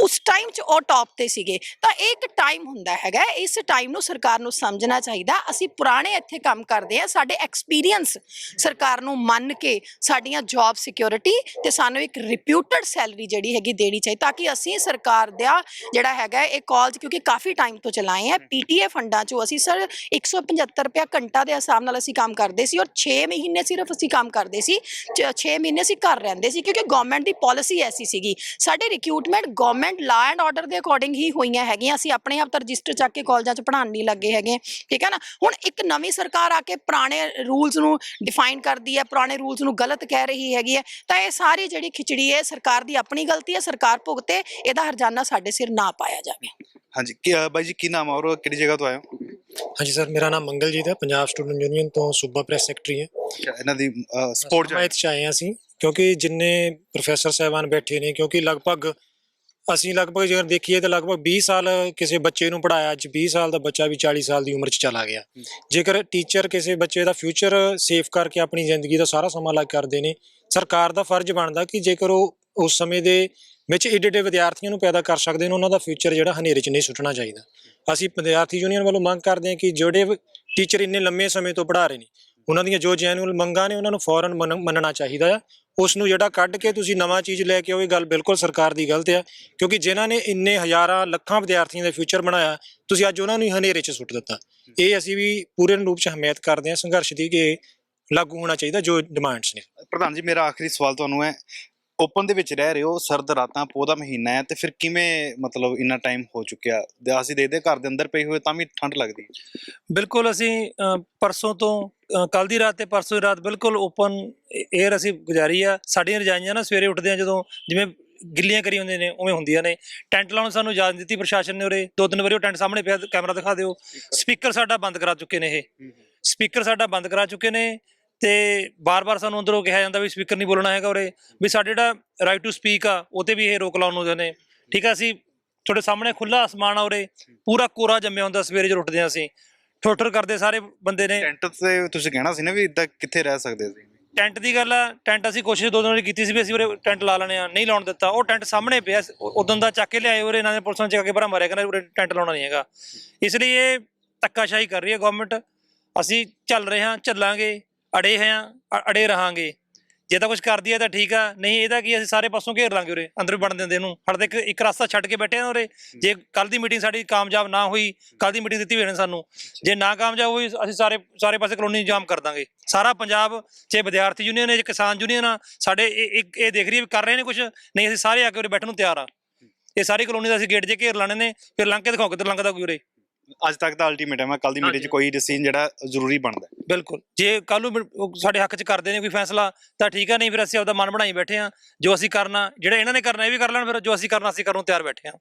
ਉਸ ਟਾਈਮ 'ਚ ਉਹ ਟੌਪ ਤੇ ਸੀਗੇ। ਤਾਂ ਇਹ ਇੱਕ ਟਾਈਮ ਹੁੰਦਾ ਹੈਗਾ, ਇਸ ਟਾਈਮ ਨੂੰ ਸਰਕਾਰ ਨੂੰ ਸਮਝਣਾ ਚਾਹੀਦਾ। ਅਸੀਂ ਪੁਰਾਣੇ ਇੱਥੇ ਕੰਮ ਕਰਦੇ ਆ, ਸਾਡੇ ਐਕਸਪੀਰੀਅੰਸ ਸਰਕਾਰ ਨੂੰ ਮੰਨ ਕੇ ਸਾਡੀਆਂ ਜੌਬ ਸਿਕਿਉਰਿਟੀ ਤੇ ਸਾਨੂੰ ਇੱਕ ਰਿਪਿਊਟਡ ਸੈਲਰੀ ਜਿਹੜੀ ਹੈਗੀ ਦੇਣੀ ਚਾਹੀਦੀ, ਤਾਂ ਕਿ ਅਸੀਂ ਸਰਕਾਰ ਦਾ ਜਿਹੜਾ ਹੈਗਾ ਇਹ ਕਾਲਜ, ਕਿਉਂਕਿ ਕਾਫੀ ਟਾਈਮ ਤੋਂ ਚਲਾਏ ਆ ਪੀਟੀਏ ਫੰਡਾਂ 'ਚੋਂ, ਅਸੀਂ ਸਰ 175 ਰੁਪਇਆ ਘੰਟਾ ਦੇ ਹਿਸਾਬ ਨਾਲ ਅਸੀਂ ਕੰਮ ਕਰਦੇ ਸੀ, ਔਰ 6 ਮਹੀਨੇ ਸਿਰਫ ਅਸੀਂ ਕੰਮ ਕਰਦੇ ਸੀ, 6 ਮਹੀਨੇ ਅਸੀਂ ਘਰ ਰਹਿੰਦੇ ਸੀ, ਕਿਉਂਕਿ ਗਵਰਨਮੈਂਟ ਦੀ ਪਾਲਿਸੀ ਐਸੀ ਸੀਗੀ। ਸਾਡੇ recruitment government law and order ਦੇ ਅਕੋਰਡਿੰਗ ਹੀ ਹੋਈਆਂ ਹੈਗੀਆਂ। ਅਸੀਂ ਆਪਣੇ ਆਪ ਤਾਂ ਰਜਿਸਟਰ ਚੱਕ ਕੇ ਕਾਲਜਾਂ 'ਚ ਪੜ੍ਹਾਉਣ ਨਹੀਂ ਲੱਗੇ ਹੈਗੇ, ਠੀਕ ਹੈ ਨਾ। ਹੁਣ ਇੱਕ ਨਵੀਂ ਸਰਕਾਰ ਆ ਕੇ ਪੁਰਾਣੇ ਰੂਲਸ ਨੂੰ ਡਿਫਾਈਨ ਕਰਦੀ ਹੈ, ਪੁਰਾਣੇ ਰੂਲਸ ਨੂੰ ਗਲਤ ਕਹਿ ਰਹੀ ਹੈਗੀ ਹੈ, ਤਾਂ ਇਹ ਸਾਰੀ ਜਿਹੜੀ ਖਿਚੜੀ ਹੈ ਸਰਕਾਰ ਦੀ ਆਪਣੀ ਗਲਤੀ ਹੈ, ਸਰਕਾਰ ਭੁਗਤੇ, ਇਹਦਾ ਹਰਜਾਨਾ ਸਾਡੇ ਸਿਰ ਨਾ ਪਾਇਆ ਜਾਵੇ। ਹਾਂਜੀ ਬਾਈ ਜੀ, ਕੀ ਨਾਮ ਹੈ ਔਰ ਕਿਹੜੀ ਜਗ੍ਹਾ ਤੋਂ ਆਏ ਹੋ? ਹਾਂਜੀ ਸਰ, ਮੇਰਾ ਨਾਮ ਮੰਗਲਜੀਤ ਹੈ, ਪੰਜਾਬ ਸਟੂਡੈਂਟ ਯੂਨੀਅਨ ਤੋਂ ਸੂਬਾ ਪ੍ਰੈਸ ਸੈਕਟਰੀ ਹੈ। ਇਹਨਾਂ ਦੀ ਸਪੋਰਟ ਹਮਾਇਤ 'ਚ ਆਏ ਹਾਂ ਅਸੀਂ, ਕਿਉਂਕਿ ਜਿੰਨੇ ਪ੍ਰੋਫੈਸਰ ਸਾਹਿਬਾਨ ਬੈਠੇ ਨੇ, ਕਿਉਂਕਿ ਲਗਭਗ ਜੇਕਰ ਦੇਖੀਏ ਤਾਂ ਲਗਭਗ 20 ਸਾਲ ਕਿਸੇ ਬੱਚੇ ਨੂੰ ਪੜ੍ਹਾਇਆ, ਅੱਜ 20 ਸਾਲ ਦਾ ਬੱਚਾ ਵੀ 40 ਸਾਲ ਦੀ ਉਮਰ 'ਚ ਚਲਾ ਗਿਆ। ਜੇਕਰ ਟੀਚਰ ਕਿਸੇ ਬੱਚੇ ਦਾ ਫਿਊਚਰ ਸੇਫ ਕਰਕੇ ਆਪਣੀ ਜ਼ਿੰਦਗੀ ਦਾ ਸਾਰਾ ਸਮਾਂ ਲੱਗ ਕਰਦੇ ਨੇ, ਸਰਕਾਰ ਦਾ ਫਰਜ਼ ਬਣਦਾ ਕਿ ਜੇਕਰ ਉਹ ਉਸ ਸਮੇਂ ਦੇ ਵਿੱਚ ਏਡੇ ਵਿਦਿਆਰਥੀਆਂ ਨੂੰ ਪੈਦਾ ਕਰ ਸਕਦੇ ਨੇ, ਉਹਨਾਂ ਦਾ ਫਿਊਚਰ ਜਿਹੜਾ ਹਨੇਰੇ 'ਚ ਨਹੀਂ ਸੁੱਟਣਾ ਚਾਹੀਦਾ। ਅਸੀਂ ਵਿਦਿਆਰਥੀ ਯੂਨੀਅਨ ਵੱਲੋਂ ਮੰਗ ਕਰਦੇ ਹਾਂ ਕਿ ਜਿਹੜੇ ਟੀਚਰ ਇੰਨੇ ਲੰਮੇ ਸਮੇਂ ਤੋਂ ਪੜ੍ਹਾ ਰਹੇ ਨੇ, ਉਹਨਾਂ ਦੀਆਂ ਜੋ ਜੈਨੂਅਲ ਮੰਗਾਂ ਨੇ ਉਹਨਾਂ ਨੂੰ ਫੌਰਨ ਮੰਨਣਾ ਚਾਹੀਦਾ ਆ। ਉਸ ਨੂੰ ਜਿਹੜਾ ਕੱਢ ਕੇ ਤੁਸੀਂ ਨਵਾਂ ਚੀਜ਼ ਲੈ ਕੇ ਆਓ, ਇਹ ਗੱਲ ਬਿਲਕੁਲ ਸਰਕਾਰ ਦੀ ਗਲਤ ਆ, ਕਿਉਂਕਿ ਜਿਨ੍ਹਾਂ ਨੇ ਇੰਨੇ ਹਜ਼ਾਰਾਂ ਲੱਖਾਂ ਵਿਦਿਆਰਥੀਆਂ ਦਾ ਫਿਊਚਰ ਬਣਾਇਆ, ਤੁਸੀਂ ਅੱਜ ਉਹਨਾਂ ਨੂੰ ਹੀ ਹਨੇਰੇ 'ਚ ਸੁੱਟ ਦਿੱਤਾ। ਇਹ ਅਸੀਂ ਵੀ ਪੂਰੇ ਰੂਪ 'ਚ ਹਮਾਇਤ ਕਰਦੇ ਹਾਂ ਸੰਘਰਸ਼ ਦੀ, ਕਿ ਲਾਗੂ ਹੋਣਾ ਚਾਹੀਦਾ ਜੋ ਡਿਮਾਂਡਸ ਨੇ। ਪ੍ਰਧਾਨ ਜੀ, ਮੇਰਾ ਆਖਰੀ ਸਵਾਲ ਤੁਹਾਨੂੰ ਹੈ, ਓਪਨ ਦੇ ਵਿੱਚ ਰਹਿ ਰਹੇ ਹੋ, ਸਰਦ ਰਾਤਾਂ, ਪੋਹ ਦਾ ਮਹੀਨਾ ਹੈ, ਤੇ ਫਿਰ ਕਿਵੇਂ ਮਤਲਬ ਇੰਨਾ ਟਾਈਮ ਹੋ ਚੁੱਕਿਆ, ਅਸੀਂ ਦੇਖਦੇ ਘਰ ਦੇ ਅੰਦਰ ਪਏ ਹੋਏ ਤਾਂ ਵੀ ਠੰਡ ਲੱਗਦੀ ਹੈ। ਬਿਲਕੁਲ, ਅਸੀਂ ਪਰਸੋਂ ਤੋਂ ਕੱਲ ਦੀ ਰਾਤ ਤੇ ਪਰਸੋਂ ਦੀ ਰਾਤ ਬਿਲਕੁਲ ਓਪਨ 에ਅਰ ਅਸੀਂ ਗੁਜ਼ਾਰੀ ਆ। ਸਾਡੀਆਂ ਰਜਾਈਆਂ ਨਾ ਸਵੇਰੇ ਉੱਠਦੇ ਆ ਜਦੋਂ ਜਿਵੇਂ ਗਿੱਲੀਆਂ ਕਰੀ ਹੁੰਦੀਆਂ ਨੇ ਉਵੇਂ ਹੁੰਦੀਆਂ ਨੇ। ਟੈਂਟ ਲਾਉਣ ਸਾਨੂੰ ਇਜਾਜ਼ਤ ਦਿੱਤੀ ਪ੍ਰਸ਼ਾਸਨ ਨੇ, ਉਰੇ 2-3 ਵਾਰੀ ਉਹ ਟੈਂਟ ਸਾਹਮਣੇ ਪਿਆ, ਕੈਮਰਾ ਦਿਖਾ ਦਿਓ। ਸਪੀਕਰ ਸਾਡਾ ਬੰਦ ਕਰਾ ਚੁੱਕੇ ਨੇ, ਸਪੀਕਰ ਸਾਡਾ ਬੰਦ ਕਰਾ ਚੁੱਕੇ ਨੇ, ਤੇ ਬਾਰ-ਬਾਰ ਸਾਨੂੰ ਅੰਦਰੋਂ ਕਿਹਾ ਜਾਂਦਾ ਵੀ ਸਪੀਕਰ ਨਹੀਂ ਬੋਲਣਾ ਹੈਗਾ ਉਰੇ, ਵੀ ਸਾਡੇ ਜਿਹੜਾ ਰਾਈਟ ਟੂ ਸਪੀਕ ਆ ਉਹ 'ਤੇ ਵੀ ਇਹ ਰੋਕ ਲਾਉਣ ਨੂੰ ਨੇ, ਠੀਕ ਆ। ਅਸੀਂ ਤੁਹਾਡੇ ਸਾਹਮਣੇ ਖੁੱਲ੍ਹਾ ਅਸਮਾਨ ਆ ਉਰੇ, ਪੂਰਾ ਕੋਰਾ ਜੰਮਿਆ ਹੁੰਦਾ, ਸਵੇਰੇ ਜਦੋਂ ਉੱਠਦੇ ਹਾਂ ਅਸੀਂ ਠੋਠਰ ਕਰਦੇ ਸਾਰੇ ਬੰਦੇ ਨੇ। ਟੈਂਟ ਤੇ ਤੁਸੀਂ ਕਹਿਣਾ ਸੀ ਨਾ ਵੀ ਇੱਦਾਂ ਕਿੱਥੇ ਰਹਿ ਸਕਦੇ ਸੀ? ਟੈਂਟ ਦੀ ਗੱਲ ਆ, ਟੈਂਟ ਅਸੀਂ ਕੋਸ਼ਿਸ਼ 2 ਦਿਨ ਵਾਰੀ ਕੀਤੀ ਸੀ ਵੀ ਅਸੀਂ ਉਰੇ ਟੈਂਟ ਲਾ ਲੈਣੇ ਆ, ਨਹੀਂ ਲਾਉਣ ਦਿੱਤਾ। ਉਹ ਟੈਂਟ ਸਾਹਮਣੇ ਪਿਆ, ਉਦੋਂ ਦਾ ਚੱਕ ਕੇ ਲਿਆਏ ਉਰੇ, ਇਹਨਾਂ ਨੇ ਪੁਲਿਸ ਨੂੰ ਚੱਕ ਕੇ ਭਰਾ ਮਾਰਿਆ, ਕਹਿੰਦਾ ਉਰੇ ਟੈਂਟ ਲਾਉਣਾ ਨਹੀਂ ਹੈਗਾ। ਇਸ ਲਈ ਇਹ ਧੱਕਾਸ਼ਾਹੀ ਕਰ ਰਹੀ ਹੈ ਗਵਰਨਮੈਂਟ। ਅਸੀਂ ਚੱਲ ਰਹੇ ਹਾਂ, ਚੱਲਾਂਗੇ, ਅੜੇ ਹਾਂ, ਅੜੇ ਰਹਾਂਗੇ। ਜੇ ਤਾਂ ਕੁਝ ਕਰਦੀ ਹੈ ਤਾਂ ਠੀਕ ਆ, ਨਹੀਂ ਇਹਦਾ ਕੀ ਅਸੀਂ ਸਾਰੇ ਪਾਸੋਂ ਘੇਰ ਲਾਂਗੇ ਉਰੇ, ਅੰਦਰ ਵੀ ਬਣ ਦਿੰਦੇ ਇਹਨੂੰ। ਸਾਡੇ ਤੇ ਇੱਕ ਰਸਤਾ ਛੱਡ ਕੇ ਬੈਠੇ ਆ ਉਰੇ। ਜੇ ਕੱਲ ਦੀ ਮੀਟਿੰਗ ਸਾਡੀ ਕਾਮਯਾਬ ਨਾ ਹੋਈ, ਕੱਲ ਦੀ ਮੀਟਿੰਗ ਦਿੱਤੀ ਹੋਈ ਨੇ ਸਾਨੂੰ, ਜੇ ਨਾ ਕਾਮਯਾਬ ਹੋਈ ਅਸੀਂ ਸਾਰੇ ਪਾਸੇ ਕਲੋਨੀ ਜਾਮ ਕਰ ਦਾਂਗੇ। ਸਾਰਾ ਪੰਜਾਬ, ਚਾਹੇ ਵਿਦਿਆਰਥੀ ਯੂਨੀਅਨ ਹੈ, ਜੇ ਕਿਸਾਨ ਯੂਨੀਅਨ ਆ, ਸਾਡੇ ਇਹ ਦੇਖ ਰਹੀ ਹੈ ਵੀ ਕਰ ਰਹੇ ਨੇ ਕੁਝ, ਨਹੀਂ ਅਸੀਂ ਸਾਰੇ ਆ ਕੇ ਉਰੇ ਬੈਠਣ ਨੂੰ ਤਿਆਰ ਆ। ਇਹ ਸਾਰੀ ਕਲੋਨੀ ਦਾ ਅਸੀਂ ਗੇਟ ਜੇ ਘੇਰ ਲਾਣੇ ਨੇ, ਫਿਰ ਲੰਘ ਕੇ ਦਿਖਾਓ ਕਿੱਧਰ ਲੰਘਦਾ ਕੋਈ ਉਰੇ। ਅੱਜ ਤੱਕ ਦਾ ਅਲਟੀਮੇਟਮ ਹੈ, ਕੱਲ ਦੀ ਮੀਟਿੰਗ 'ਚ ਕੋਈ ਡਿਸੀਜਨ ਜਿਹੜਾ ਜ਼ਰੂਰੀ ਬਣਦਾ। ਬਿਲਕੁਲ, ਜੇ ਕੱਲ ਨੂੰ ਸਾਡੇ ਹੱਕ 'ਚ ਕਰਦੇ ਨੇ ਕੋਈ ਫੈਸਲਾ ਤਾਂ ਠੀਕ ਆ, ਨਹੀਂ ਫਿਰ ਅਸੀਂ ਆਪਦਾ ਮਨ ਬਣਾਈ ਬੈਠੇ ਹਾਂ। ਜੋ ਅਸੀਂ ਕਰਨਾ, ਜਿਹੜਾ ਇਹਨਾਂ ਨੇ ਕਰਨਾ ਇਹ ਵੀ ਕਰ ਲੈਣ, ਫਿਰ ਜੋ ਅਸੀਂ ਕਰਨਾ ਅਸੀਂ ਕਰਨ ਨੂੰ ਤਿਆਰ ਬੈਠੇ ਹਾਂ।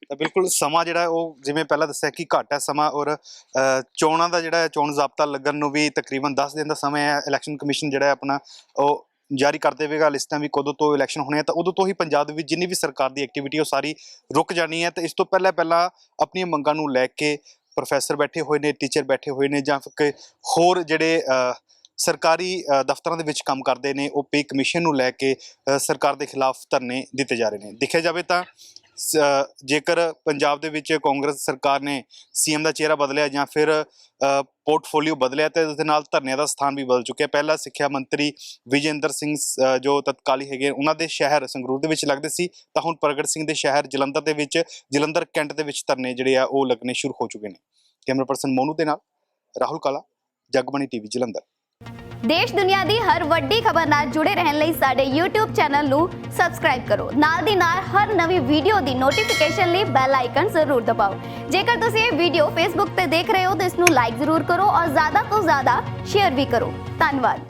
ਤਾਂ ਬਿਲਕੁਲ ਸਮਾਂ ਜਿਹੜਾ ਉਹ ਜਿਵੇਂ ਪਹਿਲਾਂ ਦੱਸਿਆ ਕਿ ਘੱਟ ਹੈ ਸਮਾਂ, ਔਰ ਚੋਣਾਂ ਦਾ ਜਿਹੜਾ ਚੋਣ ਜ਼ਾਬਤਾ ਲੱਗਣ ਨੂੰ ਵੀ ਤਕਰੀਬਨ 10 ਦਿਨ ਦਾ ਸਮਾਂ ਹੈ। ਇਲੈਕਸ਼ਨ ਕਮਿਸ਼ਨ ਜਿਹੜਾ ਆਪਣਾ ਉਹ ਜਾਰੀ ਕਰ ਦੇਵੇਗਾ ਲਿਸਟਾਂ ਵੀ ਕਦੋਂ ਤੋਂ ਇਲੈਕਸ਼ਨ ਹੋਣੇ ਆ, ਤਾਂ ਉਦੋਂ ਤੋਂ ਹੀ ਪੰਜਾਬ ਦੇ ਵਿੱਚ ਜਿੰਨੀ ਵੀ ਸਰਕਾਰ ਦੀ ਐਕਟੀਵਿਟੀ ਉਹ ਸਾਰੀ ਰੁਕ ਜਾਣੀ ਹੈ। ਤੇ ਇਸ ਤੋਂ ਪਹਿਲਾਂ ਆਪਣੀਆਂ ਮੰਗਾਂ ਨੂੰ ਲੈ ਕੇ ਪ੍ਰੋਫੈਸਰ ਬੈਠੇ ਹੋਏ ਨੇ, ਟੀਚਰ ਬੈਠੇ ਹੋਏ ਨੇ, ਜਾਂ ਫਿਰ ਹੋਰ ਜਿਹੜੇ ਸਰਕਾਰੀ ਦਫ਼ਤਰਾਂ ਦੇ ਵਿੱਚ ਕੰਮ ਕਰਦੇ ਨੇ, ਉਹ ਪੇ ਕਮਿਸ਼ਨ ਨੂੰ ਲੈ ਕੇ ਸਰਕਾਰ ਦੇ ਖਿਲਾਫ ਧਰਨੇ ਦਿੱਤੇ ਜਾ ਰਹੇ ਨੇ। ਦੇਖਿਆ ਜਾਵੇ ਤਾਂ ਜੇਕਰ ਪੰਜਾਬ ਦੇ ਵਿੱਚ ਕਾਂਗਰਸ ਸਰਕਾਰ ਨੇ ਸੀਐਮ ਦਾ ਚਿਹਰਾ ਬਦਲਿਆ ਜਾਂ ਫਿਰ ਪੋਰਟਫੋਲੀਓ ਬਦਲਿਆ, ਤੇ ਉਸ ਦੇ ਨਾਲ ਧਰਨਿਆਂ ਦਾ ਸਥਾਨ ਵੀ ਬਦਲ ਚੁੱਕਿਆ। ਪਹਿਲਾਂ ਸਿੱਖਿਆ ਮੰਤਰੀ ਵਿਜੇਂਦਰ ਸਿੰਘ ਜੋ ਤਤਕਾਲੀ ਹੈਗੇ, ਉਹਨਾਂ ਦੇ ਸ਼ਹਿਰ ਸੰਗਰੂਰ ਦੇ ਵਿੱਚ ਲੱਗਦੇ ਸੀ, ਤਾਂ ਹੁਣ ਪ੍ਰਗਟ ਸਿੰਘ ਦੇ ਸ਼ਹਿਰ ਜਲੰਧਰ ਦੇ ਵਿੱਚ, ਜਲੰਧਰ ਕੈਂਟ ਦੇ ਵਿੱਚ ਧਰਨੇ ਜਿਹੜੇ ਆ ਉਹ ਲੱਗਣੇ ਸ਼ੁਰੂ ਹੋ ਚੁੱਕੇ ਨੇ। ਕੈਮਰਾ ਪਰਸਨ ਮੋਨੂ ਦੇ ਨਾਲ ਰਾਹੁਲ ਕਾਲਾ, ਜਗਬਾਣੀ ਟੀਵੀ ਜਲੰਧਰ। ਦੇਸ਼ ਦੁਨੀਆ ਦੀ ਹਰ ਵੱਡੀ ਖਬਰ ਨਾਲ ਜੁੜੇ ਰਹਿਣ ਲਈ ਸਾਡੇ YouTube ਚੈਨਲ ਨੂੰ ਸਬਸਕ੍ਰਾਈਬ ਕਰੋ। ਨਾਲ ਦੀ ਨਾਲ ਹਰ ਨਵੀਂ ਵੀਡੀਓ ਦੀ ਨੋਟੀਫਿਕੇਸ਼ਨ ਲਈ ਬੈਲ ਆਈਕਨ ਜ਼ਰੂਰ ਦਬਾਓ। ਜੇਕਰ ਤੁਸੀਂ ਇਹ ਵੀਡੀਓ Facebook ਤੇ ਦੇਖ ਰਹੇ ਹੋ ਤਾਂ ਇਸ ਨੂੰ ਲਾਈਕ ਜ਼ਰੂਰ ਕਰੋ ਔਰ ਜ਼ਿਆਦਾ ਤੋਂ ਜ਼ਿਆਦਾ ਸ਼ੇਅਰ ਵੀ ਕਰੋ। ਧੰਨਵਾਦ।